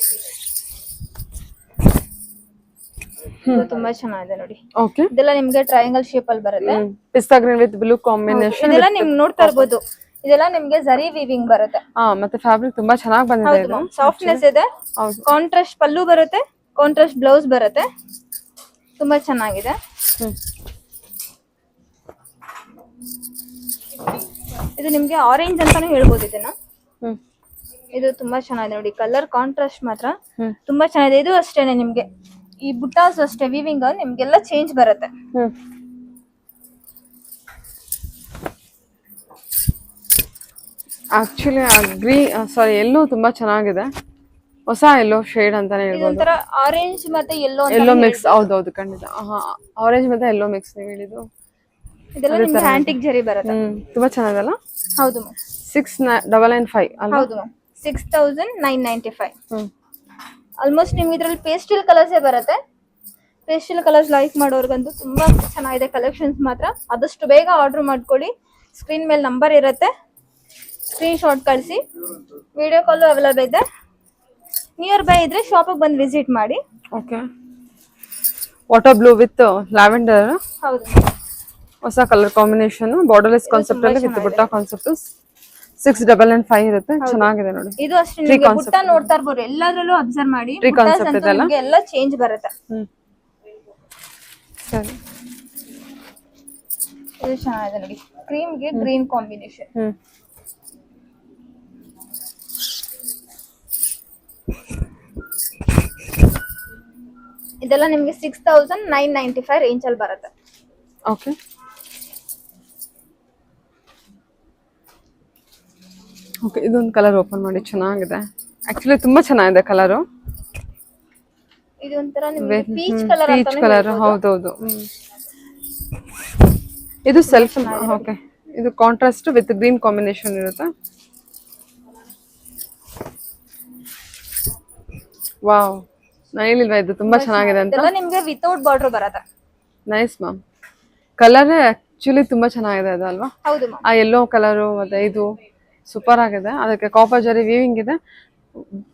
ಇದು ತುಂಬಾ ಚೆನ್ನಾಗಿದೆ ನೋಡಿ. ಓಕೆ ಇದೆಲ್ಲ ನಿಮ್ಗೆ ಟ್ರಯಾಂಗಲ್ ಶೇಪ್ ಅಲ್ಲಿ ಬರುತ್ತೆ. ಪಿಸ್ತಾ ಗ್ರೀನ್ ವಿತ್ ಬ್ಲೂ ಕಾಂಬಿನೇಷನ್. ಇದೆಲ್ಲ ನಿಮ್ಗೆ ನೋಡ್ತಾ ಇರ್ಬೋದು. ಇದೆಲ್ಲ ನಿಮ್ಗೆ ಜರಿ ವೀವಿಂಗ್ ಬರುತ್ತೆ. ಹಾ ಮತ್ತೆ ಫ್ಯಾಬ್ರಿಕ್ ತುಂಬಾ ಚೆನ್ನಾಗಿ ಬಂದಿದೆ ಹೌದು ಇದು. ಮ್ಯಾಮ್, ಸಾಫ್ಟ್ನೆಸ್ ಇದೆ. ಹೌದು. ಕಾಂಟ್ರಾಸ್ಟ್ ಪಲ್ಲು ಬರುತ್ತೆ, ಕಾಂಟ್ರಾಸ್ಟ್ ಬ್ಲೌಸ್ ಬರುತ್ತೆ. ತುಂಬಾ ಚೆನ್ನಾಗಿದೆ. ಹ್ಮ್ ಇದು ನಿಮ್ಗೆ ಆರೆಂಜ್ ಅಂತಾನು ಹೇಳ್ಬೋದು ಇದನ್ನ. ಹ್ಮ್ ಇದು ತುಂಬಾ ಚೆನ್ನಾಗಿದೆ ನೋಡಿ, ಕಲರ್ ಕಾಂಟ್ರಾಸ್ಟ್ ಮಾತ್ರ ಹ್ಮ್ ತುಂಬಾ ಚೆನ್ನಾಗಿದೆ. ಇದು ಅಷ್ಟೇನೆ ನಿಮ್ಗೆ ಈ ಬುಟ್ಟಾಸ್ ಅಷ್ಟೇ ವಿವಿಂಗ್ ನಿಮ್ಗೆಲ್ಲ ಚೇಂಜ್ ಬರುತ್ತೆ. ಹ್ಮ್ ಆಕ್ಚುಲಿ ಸಾರಿ ಎಲ್ಲೋ ತುಂಬಾ ಚೆನ್ನಾಗಿದೆ, ಹೊಸ ಎಲ್ಲೋ ಶೇಡ್ ಅಂತಾನೆ ಹೇಳ್ಬೋದು. ಇದೊಂಥರ ಆರೆಂಜ್ ಮತ್ತೆ ಎಲ್ಲೋ ಮಿಕ್ಸ್, ಹೌದೌದು ಖಂಡಿತ. ಆರೆಂಜ್ ಮತ್ತೆ ಎಲ್ಲೋ ಮಿಕ್ಸ್ ನೀವು ಹೇಳಿದ್ದು. ಇದೆಲ್ಲ ನಿಮ್ಗೆ ಆಂಟಿಕ್ ಜರಿ ಬರುತ್ತೆ. ತುಂಬಾ ಚೆನ್ನಾಗಲ್ಲ. ಹೌದು ಮ್ಯಾಮ್. 6995 ಅಲ್ವಾ? ಹೌದು ಮ್ಯಾಮ್, 6995. ಹ್ಮ್ ಆಲ್ಮೋಸ್ಟ್ ನಿಮ್ಗೆ ಇದ್ರಲ್ಲಿ ಪೇಸ್ಟಲ್ ಕಲರ್ಸೇ ಬರುತ್ತೆ. ಪೇಸ್ಟಲ್ ಕಲರ್ಸ್ ಲೈಕ್ ಮಾಡೋರ್ಗಂತೂ ತುಂಬಾ ಚೆನ್ನಾಗಿದೆ ಕಲೆಕ್ಷನ್ಸ್ ಮಾತ್ರ. ಆದಷ್ಟು ಬೇಗ ಆರ್ಡರ್ ಮಾಡ್ಕೊಳ್ಳಿ. ಸ್ಕ್ರೀನ್ ಮೇಲೆ ನಂಬರ್ ಇರುತ್ತೆ, ಸ್ಕ್ರೀನ್ ಶಾಟ್ ಕಳಿಸಿ. ವಿಡಿಯೋ ಕಾಲು ಅವೈಲೇಬಲ್ ಇದೆ. ನಿಯರ್ ಬೈ ಇದ್ರೆ ಶಾಪಿಗೆ ಬಂದು ವಿಸಿಟ್ ಮಾಡಿ. Okay. Water blue with lavender, ಹೌದು, ಹೊಸ ಕಲರ್ ಕಾಂಬಿನೇಷನ್, ಬಾರ್ಡರ್ಲೆಸ್ ಕಾನ್ಸೆಪ್ಟ್ ಅಲ್ಲಿ ವಿತ್ ಬುಟ್ಟ ಕಾನ್ಸೆಪ್ಟ್. 6995 ಇರುತ್ತೆ. ಚೆನ್ನಾಗಿದೆ ನೋಡಿ. ಇದು ಅಷ್ಟೇ ನಿಮಗೆ ಬುಟ್ಟ ನೋಡ್ತಾ ಇರ್ಬೋದು, ಎಲ್ಲಾದ್ರಲ್ಲೂ ಅಬ್ಸರ್ವ್ ಮಾಡಿ. ನಿಮಗೆ ಎಲ್ಲ ಚೇಂಜ್ ಬರುತ್ತೆ. ಸರಿ, ಇದು ಚೆನ್ನಾಗಿದೆ ನೋಡಿ, ಕ್ರೀಮ್ಗೆ ಗ್ರೀನ್ ಕಾಂಬಿನೇಷನ್. ಇದೆಲ್ಲ ನಿಮ್ಗೆ 6995 ರೇಂಜ್ ಅಲ್ಲಿ ಬರುತ್ತೆ. ಓಕೆ. ಓಕೆ, ಇದೊಂದು ಕಲರ್ ಓಪನ್ ಮಾಡಿ, ಚೆನ್ನಾಗಿದೆ. ಆಕ್ಚುಲಿ ತುಂಬಾ ಚೆನ್ನಾಗಿದೆ ಕಲರು. ಇದು ಒಂಥರ ನಿಮಗೆ ಪೀಚ್ ಕಲರ್ ಪೀಚ್ ಕಲರ್, ಹೌದೌದು. ಇದು ಸೆಲ್ಫ್. ಓಕೆ, ಇದು ಕಾಂಟ್ರಾಸ್ಟ್ ವಿತ್ ಗ್ರೀನ್ ಕಾಂಬಿನೇಷನ್ ಇರುತ್ತೆ. ವಾವ್, ನಾನು ಹೇಳಿಲ್ವಾ ಇದು ತುಂಬಾ ಚೆನ್ನಾಗಿದೆ ಅಂತ. ಇದೆಲ್ಲ ನಿಮಗೆ ವಿತೌಟ್ ಬಾರ್ಡರ್ ಬರುತ್ತೆ. Nice ma'am. ಕಲರ್ ಆಕ್ಚುಲಿ ತುಂಬಾ ಚೆನ್ನಾಗಿದೆ ಅದು ಅಲ್ವಾ? ಹೌದು ಮ್ಯಾಮ್. ಆ ಯೆಲ್ಲೋ ಕಲರು ಮತ್ತೆ ಇದು ಸೂಪರ್ ಆಗಿದೆ. ಅದಕ್ಕೆ ಕಾಪರ್ ಜರಿ ವೀವಿಂಗ್ ಇದೆ.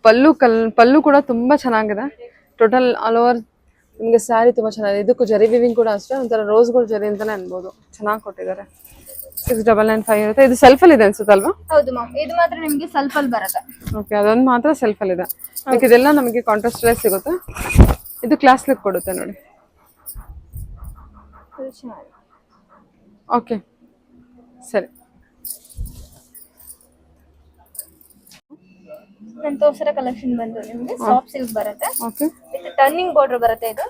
ಪಲ್ಲು ಕೂಡ ತುಂಬಾ ಚೆನ್ನಾಗಿದೆ. ಟೋಟಲ್ ಆಲ್ ಓವರ್ ನಿಮಗೆ ಸ್ಯಾರಿ ತುಂಬಾ ಚೆನ್ನಾಗಿದೆ. ಇದಕ್ಕೂ ಜರಿ ವೀವಿಂಗ್ ಕೂಡ ಅಷ್ಟೇ, ಒಂಥರ ರೋಸ್ ಗೋಲ್ಡ್ ಜರಿ ಅಂತಾನೆ ಅನ್ಬೋದು. ಚೆನ್ನಾಗಿ ಕೊಟ್ಟಿದ್ದಾರೆ. 6995 ಇರುತ್ತೆ. ಇದು ಸೆಲ್ಫ್ ಅಲ್ಲಿ ಇದೆ ಅನ್ಸುತ್ತಲ್ವಾ? ಹೌದು ಮ್ಯಾಮ್, ಇದು ಮಾತ್ರ ನಿಮಗೆ ಸೆಲ್ಫ್ ಅಲ್ಲಿ ಬರುತ್ತೆ. ಓಕೆ, ಅದೊಂದು ಮಾತ್ರ ಸೆಲ್ಫ್ ಅಲ್ಲಿ ಇದೆ. ಇದೆಲ್ಲ ನಮಗೆ ಕಾಂಟ್ರಾಸ್ಟ್ ಅಲ್ಲೇ ಸಿಗುತ್ತೆ. ಇದು ಕ್ಲಾಸ್ ಲುಕ್ ಕೊಡುತ್ತೆ ನೋಡಿ. ಓಕೆ, ಸರಿ. ನಾನು ತೋರಿಸಿರೋ ಕಲೆಕ್ಷನ್ ಬಂದು ನಿಮಗೆ ಸಾಫ್ಟ್ ಸಿಲ್ಕ್ ಬರುತ್ತೆ. ಓಕೆ, ವಿತ್ ಟರ್ನಿಂಗ್ ಬಾರ್ಡರ್ ಬರುತ್ತೆ. ಇದು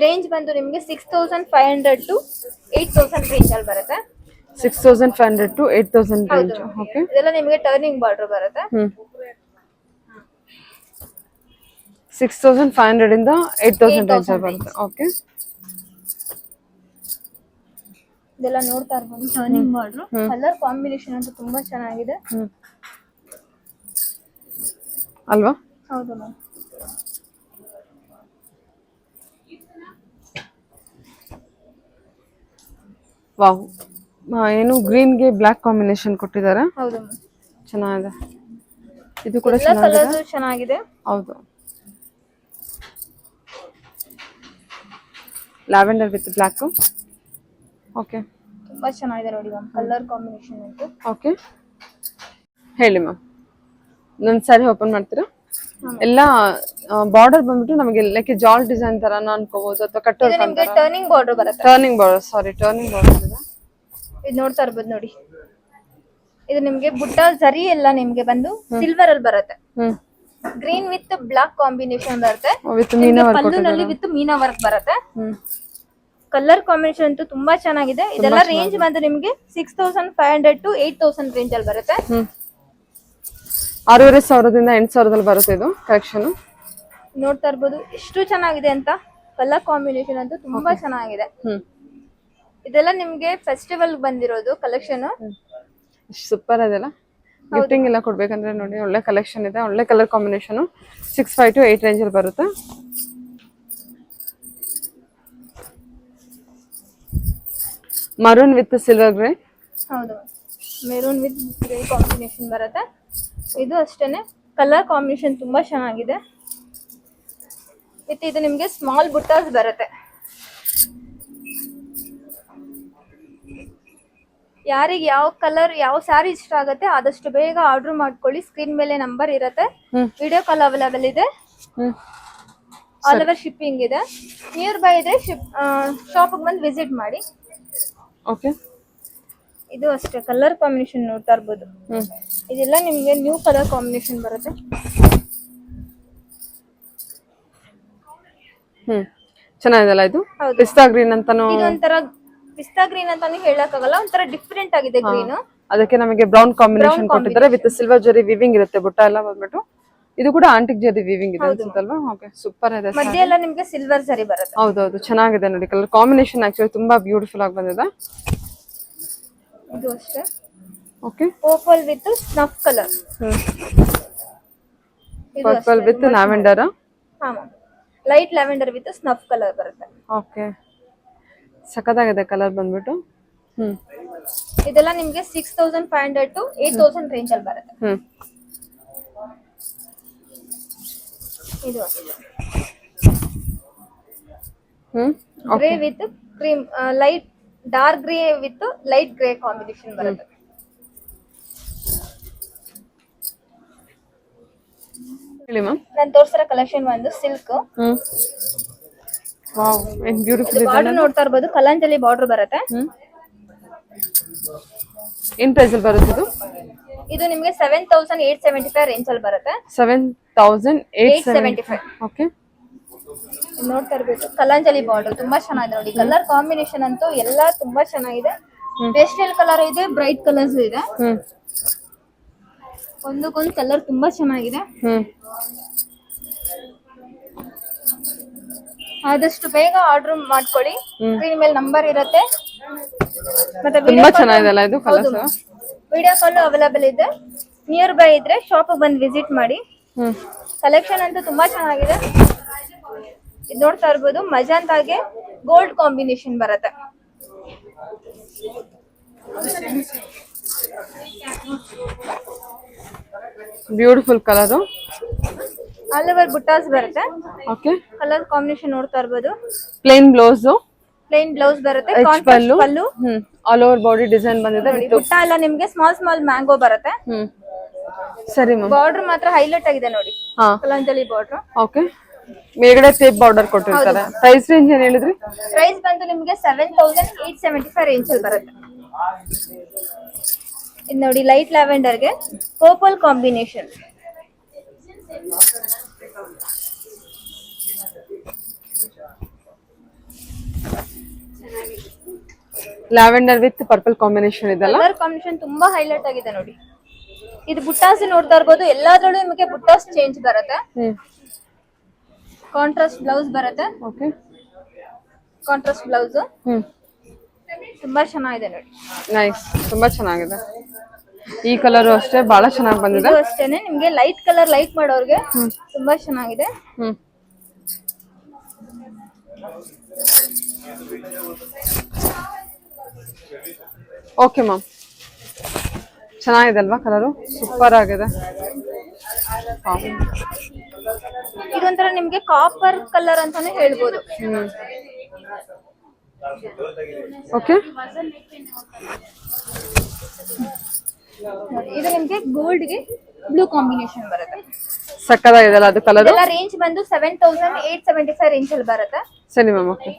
ರೇಂಜ್ ಬಂದು ನಿಮಗೆ 6500 to 8000 ರೇಂಜ್ ಅಲ್ಲಿ ಬರುತ್ತೆ. 6500 to 8000 ರೇಂಜ್. ಓಕೆ, ಇದೆಲ್ಲ ನಿಮಗೆ ಟರ್ನಿಂಗ್ ಬಾರ್ಡರ್ ಬರುತ್ತೆ. 6500 ಇಂದ 8000 ರೇಂಜ್ ಅಲ್ಲಿ ಬರುತ್ತೆ. ಓಕೆ, ಇದೆಲ್ಲ ನೋಡ್ತಾ ಇರ್ಬೋದು, ಟರ್ನಿಂಗ್ ಬಾರ್ಡರ್. ಕಲರ್ ಕಾಂಬಿನೇಷನ್ ಅಂತೂ ತುಂಬಾ ಚೆನ್ನಾಗಿದೆ ಅಲ್ವಾ? ಹೌದು ಮ್ಯಾಮ್. ವಾವ್, ಏನು ಗ್ರೀನ್ಗೆ ಬ್ಲಾಕ್ ಕಾಂಬಿನೇಷನ್ ಕೊಟ್ಟಿದ್ದಾರೆ. ಹೌದು ಮ್ಯಾಮ್, ಚೆನ್ನಾಗಿದೆ. ಇದು ಕೂಡ ಚೆನ್ನಾಗಿದೆ. ಹೌದು, ಲ್ಯಾವೆಂಡರ್ ವಿತ್ ಬ್ಲಾಕ್. ಓಕೆ, ತುಂಬಾ ಚೆನ್ನಾಗಿದೆ ನೋಡಿ ಮ್ಯಾಮ್, ಕಲರ್ ಕಾಂಬಿನೇಷನ್ ಅಂತೂ. ಓಕೆ, ಹೇಳಿ ಮ್ಯಾಮ್. ನನ್ನ ಸ್ಯಾರಿ ಓಪನ್ ಮಾಡ್ತೀರಾ? ಎಲ್ಲ ಬಾರ್ಡರ್ ಬಂದ್ಬಿಟ್ಟು ನಮಗೆ ಲೈಕ್ ಜಾಲ್ ಡಿಸೈನ್ ತರ ಅನ್ಕೋಬಹುದು, ಅಥವಾ ಕಟ್ಟೋ ನಿಮಗೆ ಟರ್ನಿಂಗ್ ಬಾರ್ಡರ್ ಬರುತ್ತೆ. ಟರ್ನಿಂಗ್ ಬಾರ್ಡರ್, ಸಾರಿ ಟರ್ನಿಂಗ್ ಬಾರ್ಡರ್ ಇದೆ. ಇದು ನೋಡ್ತಾ ಇರ್ಬೋದು ನೋಡಿ, ಇದು ನಿಮ್ಗೆ ಬುಟ್ಟ ಜರಿ ಎಲ್ಲ ನಿಮ್ಗೆ ಬಂದು ಸಿಲ್ವರ್ ಅಲ್ಲಿ ಬರುತ್ತೆ. ಗ್ರೀನ್ ವಿತ್ ಬ್ಲಾಕ್ ಕಾಂಬಿನೇಷನ್ ಬರುತ್ತೆ. ಪಲ್ಲುನಲ್ಲಿ ವಿತ್ ಮೀನಾ ವರ್ಕ್ ಬರುತ್ತೆ. ಕಲರ್ ಕಾಂಬಿನೇಷನ್ ಅಂತೂ ತುಂಬಾ ಚೆನ್ನಾಗಿದೆ. ಇದೆಲ್ಲ ರೇಂಜ್ ಬಂದು ನಿಮ್ಗೆ 6500 to 8000 ರೇಂಜ್ ಅಲ್ಲಿ ಬರುತ್ತೆ. 6500 ಇಂದ 8000 ಬರುತ್ತೆ ಇದು ಕಲೆಕ್ಷನ್. ನೋಡ್ತಾ ಇರ್ಬೋದು ಎಷ್ಟು ಚೆನ್ನಾಗಿದೆ ಅಂತ. ಕಲರ್ ಕಾಂಬಿನೇಷನ್ ಅಂತೂ ತುಂಬಾ ಚೆನ್ನಾಗಿದೆ. ಇದೆಲ್ಲ ನಿಮ್ಗೆ ಫೆಸ್ಟಿವಲ್ ಬಂದಿರೋದು ಕಲೆಕ್ಷನ್. ಸೂಪರ್ ಅದೆಲ್ಲ ಗಿಫ್ಟಿಂಗ್ ಎಲ್ಲ ಕೊಡ್ಬೇಕಂದ್ರೆ ನೋಡಿ, ಒಳ್ಳೆ ಕಲೆಕ್ಷನ್ ಇದೆ, ಒಳ್ಳೆ ಕಲರ್ ಕಾಂಬಿನೇಷನ್. 65 to 8 ರೇಂಜ್ ಅಲ್ಲಿ ಬರುತ್ತೆ. Maroon with silver grey. ಹೌದು, ಮೆರೂನ್ ವಿತ್ ಗ್ರೇ ಕಾಂಬಿನೇಷನ್ ಬರುತ್ತೆ. ಇದು ಅಷ್ಟೇನೆ, ಕಲರ್ ಕಾಂಬಿನೇಷನ್ ತುಂಬಾ ಚೆನ್ನಾಗಿದೆ. ವಿತ್ ಇದು ನಿಮ್ಗೆ ಸ್ಮಾಲ್ ಬುಟ್ಟಾಸ್ ಬರುತ್ತೆ. ಯಾರಿಗೆ ಯಾವ ಕಲರ್ ಯಾವ ಸ್ಯಾರಿ ಇಷ್ಟ ಆಗುತ್ತೆ ಆದಷ್ಟು ಬೇಗ ಆರ್ಡರ್ ಮಾಡ್ಕೊಳ್ಳಿ. ಸ್ಕ್ರೀನ್ ಮೇಲೆ ನಂಬರ್ ಇರುತ್ತೆ. ವಿಡಿಯೋ ಕಾಲ್ ಅವೈಲೇಬಲ್ ಇದೆ. ಆಲ್ ಓವರ್ ಶಿಪ್ಪಿಂಗ್ ಇದೆ. ನಿಯರ್ ಬೈ ಇದೆ, ಶಾಪಿಗೆ ಬಂದು ವಿಸಿಟ್ ಮಾಡಿ. ಓಕೆ, ಇದು ಅಷ್ಟೇ ಕಲರ್ ಕಾಂಬಿನೇಷನ್ ನೋಡ್ತಾ ಇರ್ಬೋದು. ಇದೆಲ್ಲ ನಿಮ್ಗೆ ನ್ಯೂ ಕಲರ್ ಕಾಂಬಿನೇಷನ್ ಬರುತ್ತೆ. ಚೆನ್ನಾಗಿದೆಲ್ಲ ಇದು. ಹೌದು. ಪಿಸ್ತಾ ಗ್ರೀನ್ ಅಂತಾನು. ಇದು ಒಂಥರ ಪಿಸ್ತಾ ಗ್ರೀನ್ ಅಂತಾನು ಹೇಳಕ್ಕಾಗಲ್ಲ, ಒಂಥರ ಡಿಫ್ರೆಂಟ್ ಆಗಿದೆ ಗ್ರೀನ್. ಅದಕ್ಕೆ ನಮಗೆ ಬ್ರೌನ್ ಕಾಂಬಿನೇಷನ್ ಕೊಟ್ಟಿದ್ದಾರೆ ವಿತ್ ಸಿಲ್ವರ್ ಜರಿ ವಿವಿಂಗ್ ಇರುತ್ತೆ ಬುಟ್ಟ ಎಲ್ಲ ಬಂದ್ಬಿಟ್ಟು. ಇದು ಕೂಡ ಆಂಟಿಕ್ ಜರಿ ವಿವಿಂಗ್ ಇದೆ ಅನ್ಸುತ್ತಲ್ವಾ? ಓಕೆ, ಸೂಪರ್ ಇದೆ. ಮಧ್ಯೆ ಎಲ್ಲ ನಿಮ್ಗೆ ಸಿಲ್ವರ್ ಜರಿ ಬರುತ್ತೆ. ಹೌದೌದು, ಚೆನ್ನಾಗಿದೆ ನೋಡಿ ಕಲರ್ ಕಾಂಬಿನೇಷನ್. ಆಕ್ಚುಲಿ ತುಂಬಾ ಬ್ಯೂಟಿಫುಲ್ ಆಗಿ ಬಂದಿದೆ. ಇದು ಅಷ್ಟೇ okay, purple with snuff colour. Purple with lavender. ಹಾ ma'am, light lavender with snuff colour ಬರುತ್ತೆ. ಓಕೆ, ಸಖತ್ತಾಗಿದೆ ಕಲರ್ ಬಂದ್ಬಿಟ್ಟು. ಇದೆಲ್ಲ ನಿಮ್ಗೆ 6500 to 8000 ರೇಂಜ್ ಅಲ್ಲಿ ಬರುತ್ತೆ. ಇದು grey with cream, light dark grey with light grey combination ಬರುತ್ತೆ. ಹೇಳಿ ಮ್ಯಾಮ್. ನಾನು ತೋರಿಸಿರೋ ಕಲೆಕ್ಷನ್ ಒಂದು ಸಿಲ್ಕ್. ವಾವ್, ಏನು ಬ್ಯೂಟಿಫುಲ್ ಇದೆ. ಬಾರ್ಡರ್ ನೋಡ್ತಾ ಇರಬಹುದು, ಕಲಾಂಜಲಿ ಬಾರ್ಡರ್ ಬರುತ್ತೆ. ಏನ್ ಪ್ರೈಸ್ ಅಲ್ಲಿ ಬರುತ್ತೆ ಇದು? ಇದು ನಿಮಗೆ 7875 ರೇಂಜ್ ಅಲ್ಲಿ ಬರುತ್ತೆ. 7875. ಓಕೆ, ನೋಡ್ತಾ ಇರ್ಬೇಕು, ಕಲಾಂಜಲಿ ಬಾರ್ಡರ್ ತುಂಬಾ ಚೆನ್ನಾಗಿದೆ ನೋಡಿ. ಕಲರ್ ಕಾಂಬಿನೇಷನ್ ಅಂತೂ ಎಲ್ಲ ತುಂಬಾ ಚೆನ್ನಾಗಿದೆ. ಪೇಸ್ಟಲ್ ಕಲರ್ ಇದೆ, ಬ್ರೈಟ್ ಕಲರ್ಸ್ ಇದೆ. ಒಂದಕ್ಕೊಂದು ಕಲರ್ ತುಂಬಾ ಚೆನ್ನಾಗಿದೆ. ಆದಷ್ಟು ಬೇಗ ಆರ್ಡರ್ ಮಾಡ್ಕೊಳ್ಳಿ. ಸ್ಕ್ರೀನ್ ಮೇಲೆ ನಂಬರ್ ಇರುತ್ತೆ. ಮತ್ತೆ ತುಂಬಾ ಚೆನ್ನಾಗಿದೆ ಇದು ಕಲರ್ಸ್. ವಿಡಿಯೋ ಕಾಲ್ ಅವೈಲೇಬಲ್ ಇದೆ. ನಿಯರ್ ಬೈ ಇದ್ರೆ ಶಾಪ್ ಬಂದು ವಿಸಿಟ್ ಮಾಡಿ. ಕಲೆಕ್ಷನ್ ಅಂತೂ ತುಂಬಾ ಚೆನ್ನಾಗಿದೆ. ಇದು ನೋಡ್ತಾ ಇರ್ಬೋದು, ಮಜಂತಾಗೆ ಗೋಲ್ಡ್ ಕಾಂಬಿನೇಷನ್ ಬರುತ್ತೆ. Beautiful colour. ಆಲ್ ಓವರ್ ಬುಟ್ಟಾಸ್ ಬರುತ್ತೆ. ಓಕೆ, ಕಲರ್ ಕಾಂಬಿನೇಷನ್ ನೋಡ್ತಾ ಇರ್ಬೋದು. ಪ್ಲೇನ್ ಬ್ಲೌಸ್, ಪ್ಲೇನ್ ಬ್ಲೌಸ್ ಬರುತ್ತೆ. ಪಲ್ಲು, ಪಲ್ಲು ಆಲ್ ಓವರ್ ಬಾಡಿ ಡಿಸೈನ್ ಬಂದಿದೆ. ಬುಟ್ಟ ಎಲ್ಲ ನಿಮ್ಗೆ ಸ್ಮಾಲ್ ಸ್ಮಾಲ್ ಮ್ಯಾಂಗೋ ಬರುತ್ತೆ. ಸರಿ ಮ್ಯಾಮ್. ಬಾರ್ಡರ್ ಮಾತ್ರ ಹೈಲೈಟ್ ಆಗಿದೆ ನೋಡಿ, ಕಲಾಂಜಲಿ ಬಾರ್ಡರ್. ಓಕೆ, ಮೇಲ್ಗಡೆ ಟೇಪ್ ಬಾರ್ಡರ್ ಕೊಟ್ಟಿರ್ತಾರೆ. ಪ್ರೈಸ್ ರೇಂಜ್ ಏನ್ ಹೇಳಿದ್ರಿ? ಪ್ರೈಸ್ ಬಂದು ನಿಮ್ಗೆ 7875 ರೇಂಜ್ ಅಲ್ಲಿ ಬರುತ್ತೆ. ಇದು ನೋಡಿ, ಲೈಟ್ ಲ್ಯಾವೆಂಡರ್ ಗೆ purple combination. Lavender with purple combination ಇದೆಲ್ಲ. ಕಲರ್ ಕಾಂಬಿನೇಷನ್ ತುಂಬಾ ಹೈಲೈಟ್ ಆಗಿದೆ ನೋಡಿ. ಇದು ಬುಟ್ಟಾಸ್ ನೋಡ್ತಾ ಇರ್ಬೋದು, ಎಲ್ಲಾದ್ರಲ್ಲೂ ನಿಮಗೆ ಬುಟ್ಟಾಸ್ ಚೇಂಜ್ ಬರುತ್ತೆ. ಕಾಂಟ್ರಾಸ್ಟ್ ಬ್ಲೌಸ್ ಬರುತ್ತೆ. ಓಕೆ, ಕಾಂಟ್ರಾಸ್ಟ್ ಬ್ಲೌಸ್ ತುಂಬಾ ಚೆನ್ನಾಗಿದೆ ನೋಡಿ. ನೈಸ್, ತುಂಬಾ ಚೆನ್ನಾಗಿದೆ. ಈ ಕಲರ್ ಅಷ್ಟೇ ಬಹಳ ಚೆನ್ನಾಗಿ ಬಂದಿದೆ. ಇದು ಅಷ್ಟೇನೆ, ನಿಮ್ಗೆ ಲೈಟ್ ಕಲರ್ ಲೈಕ್ ಮಾಡೋರ್ಗೆ ತುಂಬಾ ಚೆನ್ನಾಗಿದೆ. ಓಕೆ ಮ್ಯಾಮ್, ಚೆನ್ನಾಗಿದೆ ಅಲ್ವಾ ಕಲರು? ಸೂಪರ್ ಆಗಿದೆ. ಇದೊಂಥರ ನಿಮ್ಗೆ ಕಾಪರ್ ಕಲರ್ ಅಂತಾನೆ ಹೇಳ್ಬೋದು. ಓಕೆ, ಇದು ನಿಮ್ಗೆ ಗೋಲ್ಡ್ ಗೆ ಬ್ಲೂ ಕಾಂಬಿನೇಷನ್ ಬರುತ್ತೆ. ಸಕ್ಕದಾಗಿದೆಲ್ಲ ಅದು ಕಲರ್. ರೇಂಜ್ ಬಂದು 7875 ರೇಂಜ್ ಅಲ್ಲಿ ಬರುತ್ತೆ. ಸರಿ ಮ್ಯಾಮ್. ಓಕೆ.